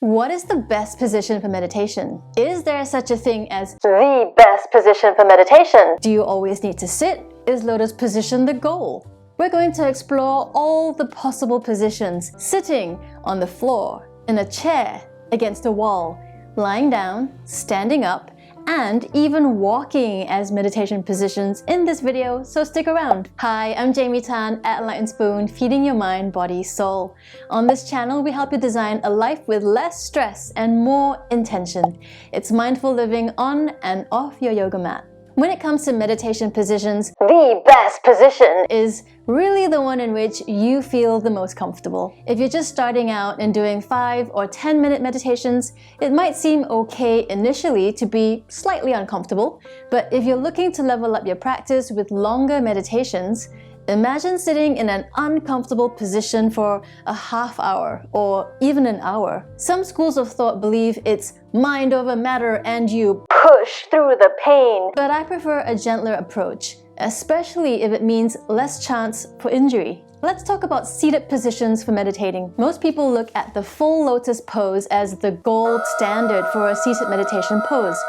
What is the best position for meditation? Is there such a thing as the best position for meditation? Do you always need to sit? Is lotus position the goal? We're going to explore all the possible positions: sitting, on the floor, in a chair, against a wall, lying down, standing up, and even walking as meditation positions in this video, so stick around. Hi, I'm Jaime Tan at Enlightened Spoon, feeding your mind, body, soul. On this channel, we help you design a life with less stress and more intention. It's mindful living on and off your yoga mat. When it comes to meditation positions, the best position is really the one in which you feel the most comfortable. If you're just starting out and doing 5 or 10-minute meditations, it might seem okay initially to be slightly uncomfortable, but if you're looking to level up your practice with longer meditations, imagine sitting in an uncomfortable position for a half hour or even an hour. Some schools of thought believe it's mind over matter and you push through the pain. But I prefer a gentler approach, especially if it means less chance for injury. Let's talk about seated positions for meditating. Most people look at the full lotus pose as the gold standard for a seated meditation pose.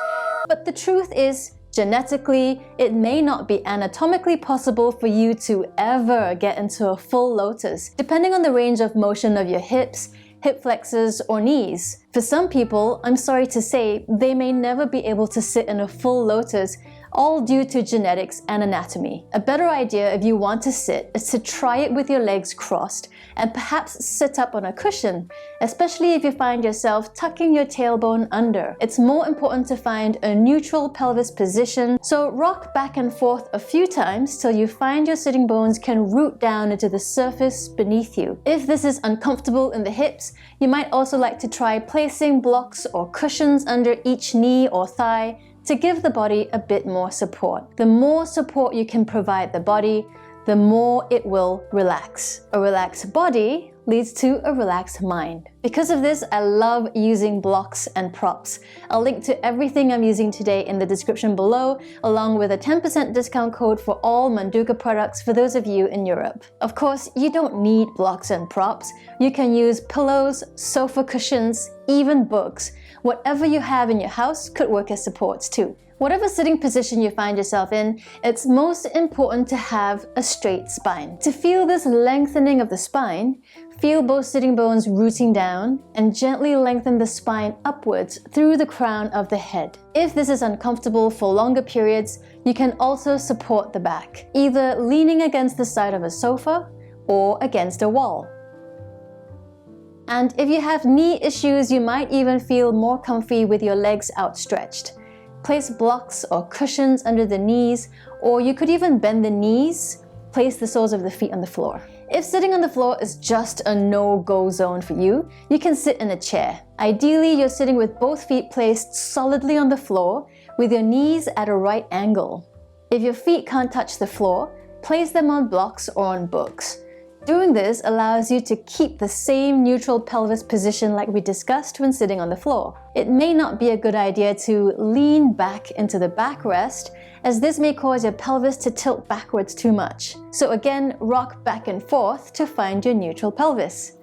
But the truth is, genetically, it may not be anatomically possible for you to ever get into a full lotus, depending on the range of motion of your hips, hip flexors, or knees. For some people, I'm sorry to say, they may never be able to sit in a full lotus, all due to genetics and anatomy. A better idea if you want to sit is to try it with your legs crossed and perhaps sit up on a cushion, especially if you find yourself tucking your tailbone under. It's more important to find a neutral pelvis position, so rock back and forth a few times till you find your sitting bones can root down into the surface beneath you. If this is uncomfortable in the hips, you might also like to try placing blocks or cushions under each knee or thigh to give the body a bit more support. The more support you can provide the body, the more it will relax. A relaxed body leads to a relaxed mind. Because of this, I love using blocks and props. I'll link to everything I'm using today in the description below, along with a 10% discount code for all MANDUKA products for those of you in Europe. Of course, you don't need blocks and props. You can use pillows, sofa cushions, even books. Whatever you have in your house could work as supports too. Whatever sitting position you find yourself in, it's most important to have a straight spine. To feel this lengthening of the spine, feel both sitting bones rooting down and gently lengthen the spine upwards through the crown of the head. If this is uncomfortable for longer periods, you can also support the back, either leaning against the side of a sofa or against a wall. And if you have knee issues, you might even feel more comfy with your legs outstretched. Place blocks or cushions under the knees, or you could even bend the knees, place the soles of the feet on the floor. If sitting on the floor is just a no-go zone for you, you can sit in a chair. Ideally, you're sitting with both feet placed solidly on the floor, with your knees at a right angle. If your feet can't touch the floor, place them on blocks or on books. Doing this allows you to keep the same neutral pelvis position like we discussed when sitting on the floor. It may not be a good idea to lean back into the backrest, as this may cause your pelvis to tilt backwards too much. So again, rock back and forth to find your neutral pelvis.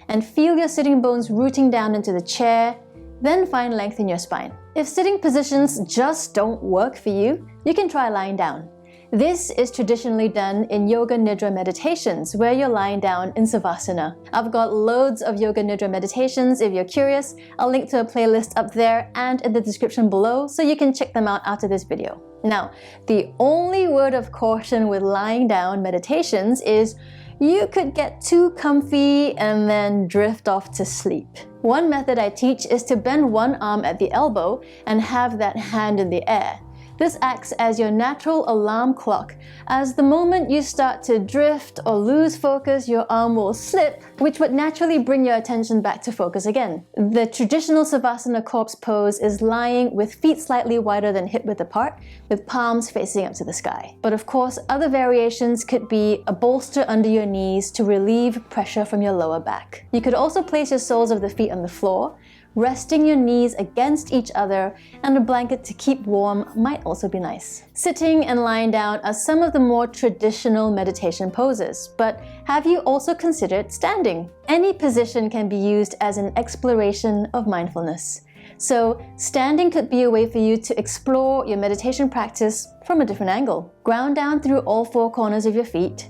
And feel your sitting bones rooting down into the chair, then find length in your spine. If sitting positions just don't work for you, you can try lying down. This is traditionally done in Yoga Nidra meditations, where you're lying down in Savasana. I've got loads of Yoga Nidra meditations if you're curious. I'll link to a playlist up there and in the description below, so you can check them out after this video. Now, the only word of caution with lying down meditations is you could get too comfy and then drift off to sleep. One method I teach is to bend one arm at the elbow and have that hand in the air. This acts as your natural alarm clock. As the moment you start to drift or lose focus, your arm will slip, which would naturally bring your attention back to focus again. The traditional Savasana corpse pose is lying with feet slightly wider than hip width apart, with palms facing up to the sky. But of course, other variations could be a bolster under your knees to relieve pressure from your lower back. You could also place your soles of the feet on the floor, Resting your knees against each other and a blanket to keep warm might also be nice. Sitting and lying down are some of the more traditional meditation poses, but have you also considered standing? Any position can be used as an exploration of mindfulness. So, standing could be a way for you to explore your meditation practice from a different angle. Ground down through all four corners of your feet.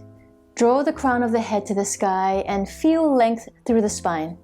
Draw the crown of the head to the sky and feel length through the spine.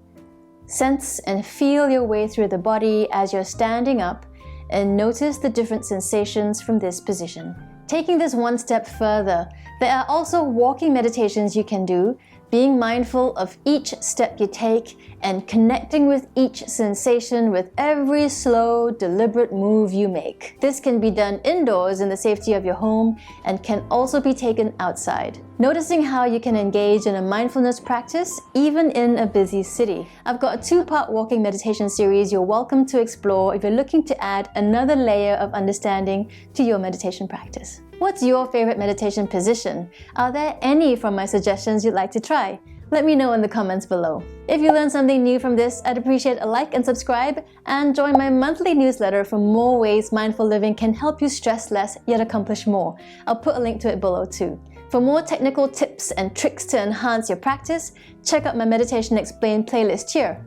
Sense and feel your way through the body as you're standing up and notice the different sensations from this position. Taking this one step further, there are also walking meditations you can do, being mindful of each step you take and connecting with each sensation with every slow, deliberate move you make. This can be done indoors in the safety of your home and can also be taken outside. Noticing how you can engage in a mindfulness practice even in a busy city. I've got a two-part walking meditation series you're welcome to explore if you're looking to add another layer of understanding to your meditation practice. What's your favorite meditation position? Are there any from my suggestions you'd like to try? Let me know in the comments below. If you learned something new from this, I'd appreciate a like and subscribe, and join my monthly newsletter for more ways mindful living can help you stress less yet accomplish more. I'll put a link to it below too. For more technical tips and tricks to enhance your practice, check out my Meditation Explained playlist here.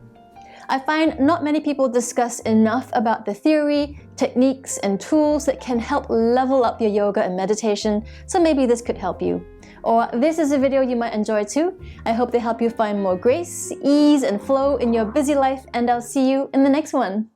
I find not many people discuss enough about the theory, techniques, and tools that can help level up your yoga and meditation, so maybe this could help you. Or this is a video you might enjoy too. I hope they help you find more grace, ease, and flow in your busy life, and I'll see you in the next one.